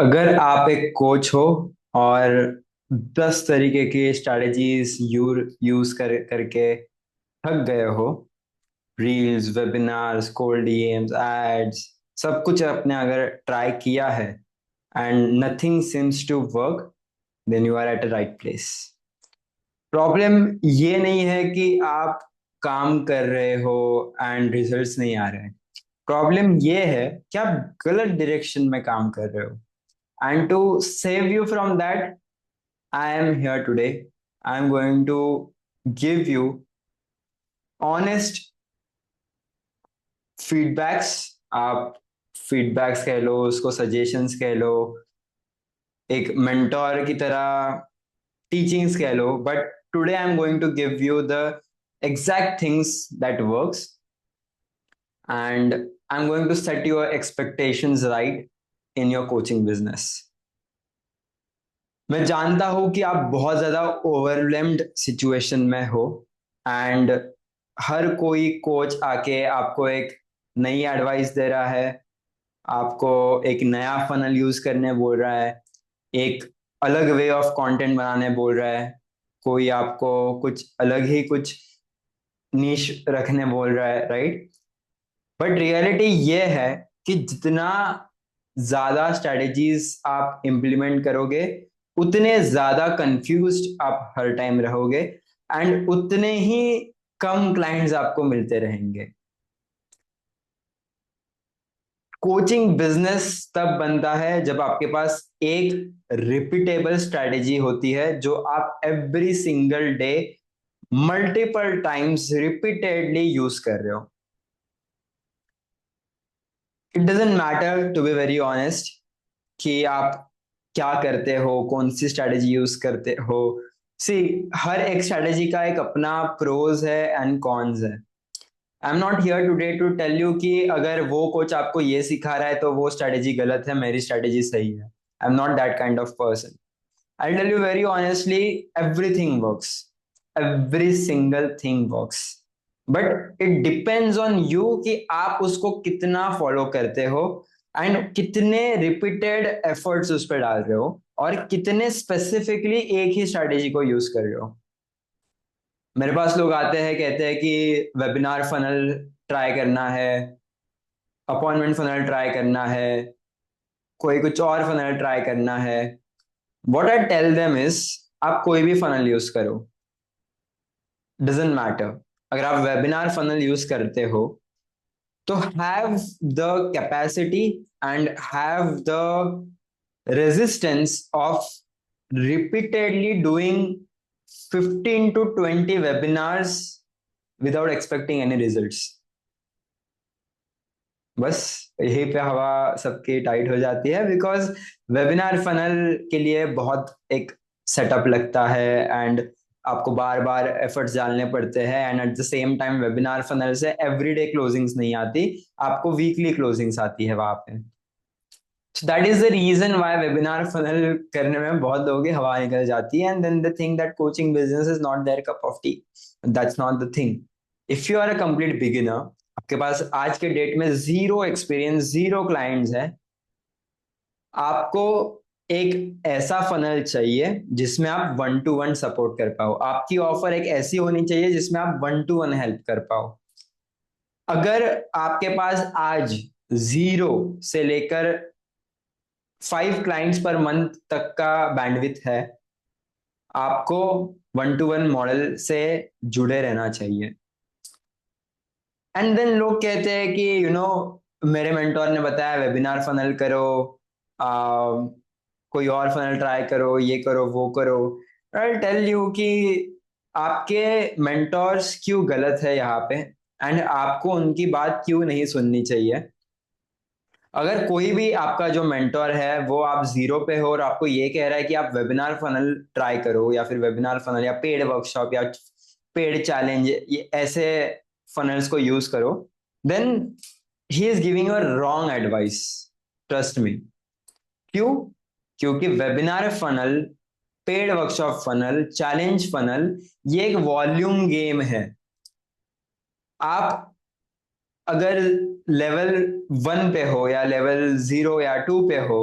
अगर आप एक कोच हो और 10 तरीके की स्ट्रैटेजीज यूज करके थक गए हो, reels, webinars, cold DMs, ads, सब कुछ आपने अगर ट्राई किया है and nothing seems to work, then you are at a right place. Problem ये नहीं है कि आप काम कर रहे हो एंड रिजल्ट्स नहीं आ रहे हैं। प्रॉब्लम ये है कि आप गलत डायरेक्शन में काम कर रहे हो। And to save you from that, I am here today. I'm going to give you honest feedbacks. आप फीडबैक्स कह लो, उसको सजेशंस कह लो, एक मेंटोर की तरह टीचिंग्स कह लो, but today I am going to give you the exact things that works, and I'm going to set your expectations right in your coaching business. मैं जानता हूं कि आप बहुत ज्यादा ओवरवेल्म्ड सिचुएशन में हो एंड हर कोई कोच आके आपको एक नई एडवाइस दे रहा है, आपको एक नया फनल यूज करने बोल रहा है, एक अलग वे ऑफ कंटेंट बनाने बोल रहा है, कोई आपको कुछ अलग ही कुछ नीश रखने बोल रहा है, राइट? बट रियलिटी ये है कि जितना ज्यादा स्ट्रेटजीज आप इम्प्लीमेंट करोगे, उतने ज्यादा कंफ्यूज्ड आप हर टाइम रहोगे एंड उतने ही कम क्लाइंट्स आपको मिलते रहेंगे। कोचिंग बिजनेस तब बनता है जब आपके पास एक रिपीटेबल स्ट्रेटेजी होती है जो आप every single day multiple times repeatedly use कर रहे हो। It doesn't matter, to be very honest, कि आप क्या करते हो, कौन सी स्ट्रैटेजी यूज करते हो। सी, हर एक स्ट्रैटेजी का एक अपना प्रोज है एंड कॉन्स है। I am not here today to tell you कि अगर वो कोच आपको ये सिखा रहा है तो वो स्ट्रैटेजी गलत है, मेरी स्ट्रैटेजी सही है। I am not that kind of person. I tell you very honestly, everything works, every single thing works, but it depends on you कि आप उसको कितना फॉलो करते हो एंड कितने रिपीटेड एफर्ट्स उस पर डाल रहे हो और कितने स्पेसिफिकली एक ही स्ट्रैटेजी को यूज कर रहे हो। मेरे पास लोग आते हैं, कहते हैं कि वेबिनार फनल ट्राई करना है, अपॉइंटमेंट फनल ट्राई करना है, कोई कुछ और फनल ट्राई करना है। What I tell them is, आप कोई भी फनल यूज करो, डजेंट मैटर। अगर आप वेबिनार फनल यूज करते हो तो have the capacity and have the resistance of repeatedly doing 15 to 20 webinars without expecting any results। बस यही पे हवा सबकी टाइट हो जाती है, बिकॉज वेबिनार फनल के लिए बहुत एक सेटअप लगता है एंड आपको बार बार एफर्ट्स डालने पड़ते हैं and at the same time webinar funnel से एवरीडे क्लोजिंग्स नहीं आती, आपको वीकली क्लोजिंग्स आती है वहां पे। So that is the reason why webinar funnel करने में बहुत लोगों की हवा निकल जाती है and then they think that coaching business is not their cup of tea। That's not the thing। If you are a complete beginner, आपके पास आज के डेट में जीरो एक्सपीरियंस, जीरो क्लाइंट्स है, आपको एक ऐसा फनल चाहिए जिसमें आप वन टू वन सपोर्ट कर पाओ। आपकी ऑफर एक ऐसी होनी चाहिए जिसमें आप वन टू वन हेल्प कर पाओ। अगर आपके पास आज जीरो से लेकर 5 क्लाइंट्स पर मंथ तक का बैंडविथ है, आपको वन टू वन मॉडल से जुड़े रहना चाहिए। एंड देन लोग कहते हैं कि मेरे मेंटोर ने बताया वेबिनार फनल करो, कोई और फनल ट्राई करो, ये करो वो करो। आई टेल यू कि आपके मेंटोर्स क्यों गलत है यहाँ पे एंड आपको उनकी बात क्यों नहीं सुननी चाहिए। अगर कोई भी आपका जो मेंटोर है वो आप जीरो पे हो और आपको ये कह रहा है कि आप वेबिनार फनल ट्राई करो या फिर वेबिनार फनल या पेड वर्कशॉप या पेड चैलेंज, ये ऐसे फनल्स को यूज करो, then he is giving you wrong advice. Trust me. क्यों? क्योंकि webinar funnel, paid workshop funnel, challenge funnel, ये एक वॉल्यूम गेम है। आप अगर लेवल 1 पे हो या लेवल 0 या 2 पे हो,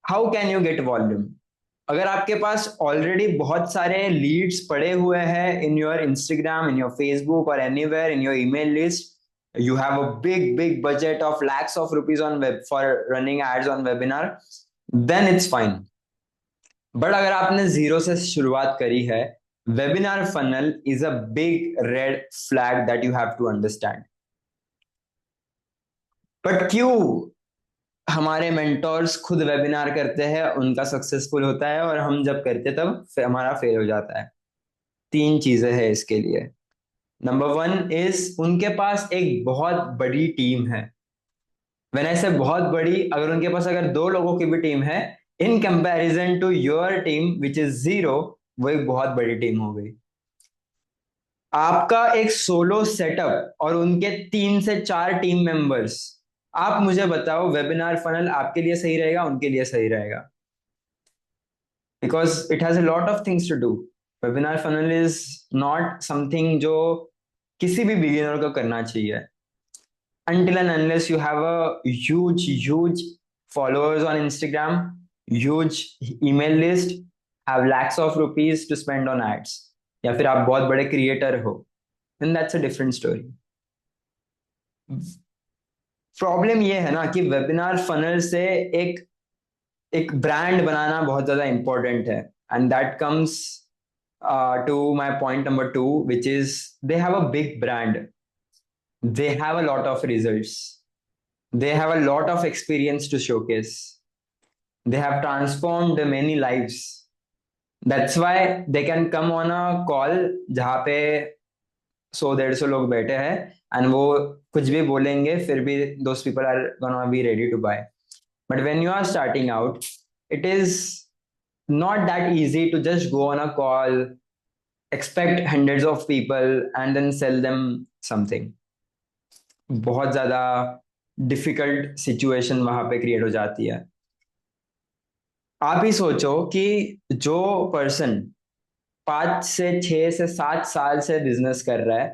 how can you get volume? अगर आपके पास ऑलरेडी बहुत सारे लीड्स पड़े हुए हैं in your Instagram, in your Facebook और anywhere in your email list, you have a big budget of lakhs of rupees on web for running ads on webinar, then it's fine. But अगर आपने zero से शुरुआत करी है, webinar funnel is a big red flag that you have to understand. But क्यों हमारे mentors खुद webinar करते हैं, उनका सक्सेसफुल होता है, और हम जब करते तब हमारा फेल हो जाता है? तीन चीजें हैं इसके लिए. नंबर वन इज उनके पास एक बहुत बड़ी टीम है. व्हेन आई से बहुत बड़ी, अगर उनके पास अगर दो लोगों की भी टीम है, in comparison to your team which is zero, वो एक बहुत बड़ी टीम हो गई. आपका एक सोलो सेटअप और उनके 3 से 4 टीम मेंबर्स. आप मुझे बताओ वेबिनार फनल आपके लिए सही रहेगा, उनके लिए सही रहेगा? Because it has a lot of things to do. Webinar funnel is not something जो किसी भी बिगिनर को करना चाहिए. Until and unless you have a huge followers on Instagram, huge email list, have lakhs of rupees to spend on ads, या फिर आप बहुत बड़े क्रिएटर हो, then that's a different story. Problem ये है ना कि वेबिनार फनल से एक एक ब्रांड बनाना बहुत ज्यादा इंपॉर्टेंट है. And that comes to my point number 2, which is they have a big brand, they have a lot of results, they have a lot of experience to showcase, they have transformed many lives. That's why they can come on a call जहाँ पे 100-150 लोग बैठे हैं, and वो कुछ भी बोलेंगे फिर भी those people are gonna be ready to buy. But when you are starting out, it is not that easy to just go on a call, expect hundreds of people and then sell them something. बहुत ज्यादा difficult situation वहां पे create हो जाती है. आप ही सोचो कि जो पर्सन 5 से 6 से 7 साल से बिजनेस कर रहा है,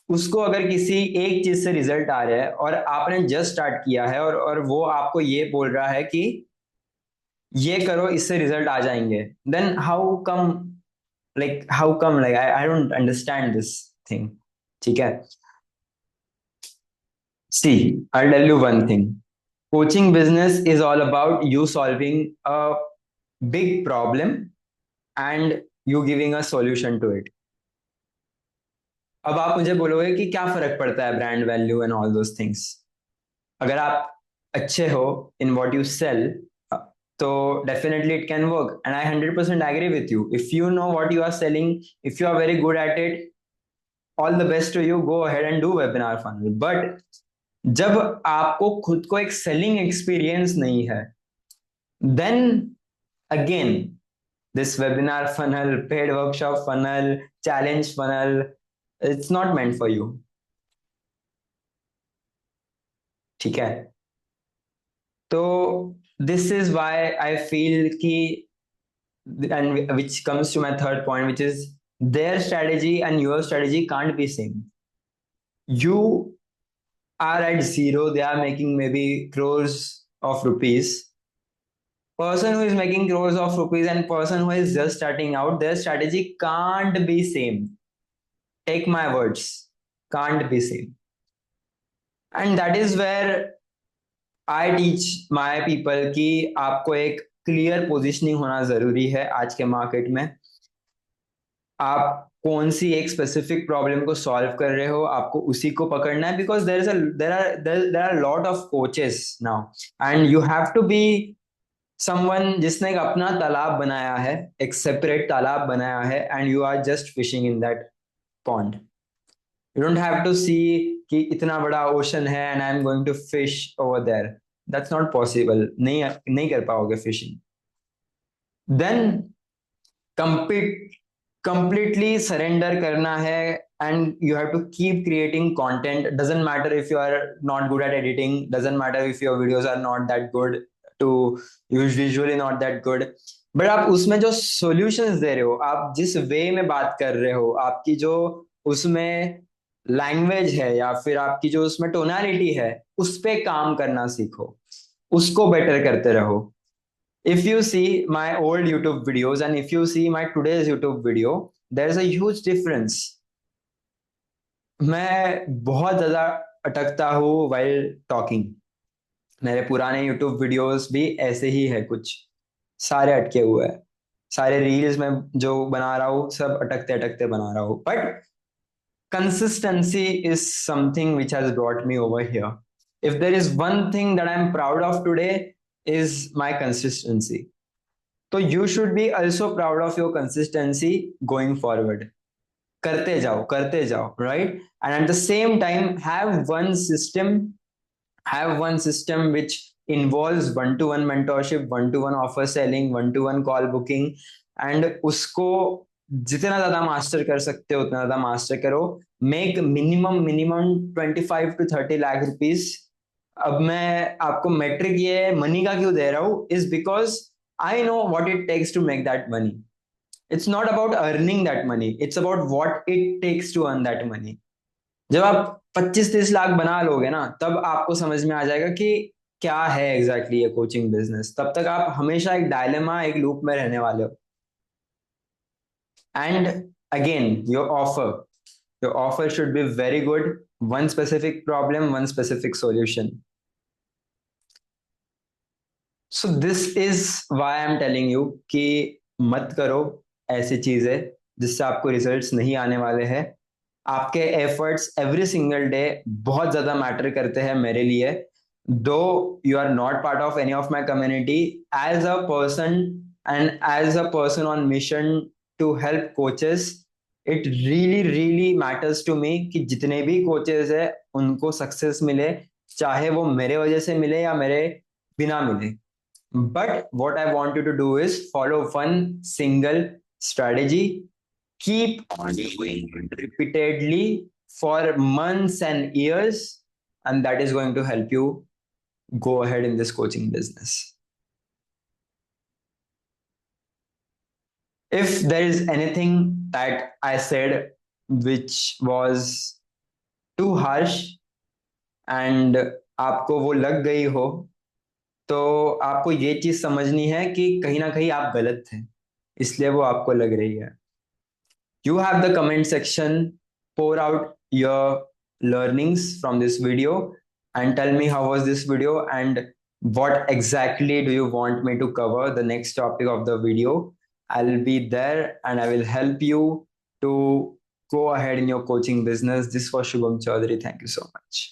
उसको अगर किसी एक चीज से रिजल्ट आ रहा है और आपने जस्ट स्टार्ट किया है, और वो आपको ये बोल रहा है कि ये करो इससे रिजल्ट आ जाएंगे, then how come I don't understand this thing. ठीक है, see, I'll tell you one thing. Coaching business is all about you solving a big problem and you giving a solution to it. अब आप मुझे बोलोगे कि क्या फर्क पड़ता है brand value and all those things. अगर आप अच्छे हो इन व्हाट यू सेल, तो definitely it can work, and I 100% agree with you. If you know what you are selling, if you are very good at it, all the best to you, go ahead and do webinar funnel. But जब आपको खुद को एक selling experience नहीं है, then again this webinar funnel, paid workshop funnel, challenge funnel, it's not meant for you. ठीक है, तो this is why I feel कि, and which comes to my third point, which is their strategy and your strategy can't be same. You are at zero, they are making maybe crores of rupees. Person who is making crores of rupees and person who is just starting out, their strategy can't be same. Take my words, can't be same. And that is where I teach my people कि आपको एक clear positioning होना जरूरी है आज के market में. आप कौन सी एक स्पेसिफिक प्रॉब्लम को सॉल्व कर रहे हो, आपको उसी को पकड़ना है. Because there are lot of coaches now, and you have to be someone जिसने एक अपना तालाब बनाया है, एक सेपरेट तालाब बनाया है, and you are just fishing in that pond. You don't have to see कि इतना बड़ा ओशन है and I am going to fish over there. That's not possible. नहीं कर पाओगे फिशिंग. देन कंप्लीटली सरेंडर करना है, and you have to keep creating content. Doesn't matter if you are not good at editing, doesn't matter if your videos are not that good to use, visually not that good, but आप उसमें जो solutions दे रहे हो, आप जिस वे में बात कर रहे हो, आपकी जो उसमें लैंग्वेज है या फिर आपकी जो उसमें टोनालिटी है, उस पे काम करना सीखो. उसको बेटर करते रहो. If you see my old YouTube videos and if you see my today's YouTube video, there is a huge difference. मैं बहुत ज्यादा अटकता हूँ while talking. मेरे पुराने YouTube वीडियोस भी ऐसे ही है कुछ, सारे अटके हुए हैं. सारे रील्स में जो बना रहा हूँ सब अटकते अटकते बना रहा हूँ, but consistency is something which has brought me over here. If there is one thing that I'm proud of today is my consistency. So you should be also proud of your consistency going forward. करते जाओ, right? And at the same time, have one system which involves one-to-one mentorship, one-to-one offer selling, one-to-one call booking, and उसको जितना ज्यादा master कर सकते हो उतना ज्यादा मास्टर करो. Make minimum 25 to 30 lakh rupees. अब मैं आपको मेट्रिक ये मनी का क्यों दे रहा हूँ is because I know what it takes to make that money. It's not about earning that money, it's about what it takes to earn that money. जब आप 25-30 लाख बना लोगे ना, तब आपको समझ में आ जाएगा कि क्या है एग्जैक्टली ये कोचिंग बिजनेस. तब तक आप हमेशा एक डायलेमा, एक लूप में रहने वाले हो. And again your offer should be very good. One specific problem, one specific solution. So this is why I am telling you कि मत करो ऐसी चीजें जिससे आपको रिजल्ट्स नहीं आने वाले हैं. आपके एफर्ट्स एवरी सिंगल डे बहुत ज्यादा मैटर करते हैं मेरे लिए. Though you are not part of any of my community, as a person and as a person on mission to help coaches, it really really matters to me कि जितने भी coaches है उनको सक्सेस मिले, चाहे वो मेरे वजह से मिले या मेरे बिना मिले. But what I want you to do is follow one single strategy, keep on doing it repeatedly for months and years, and that is going to help you go ahead in this coaching business. If there is anything that I said which was too harsh and आपको वो लग गई हो, तो आपको ये चीज समझनी है कि कहीं ना कहीं आप गलत थे, इसलिए वो आपको लग रही है. You have the comment section, pour out your learnings from this video and tell me how was this video and what exactly do you want me to cover the next topic of the video. I'll be there and I will help you to go ahead in your coaching business. This was Shubham Chaudhary. Thank you so much.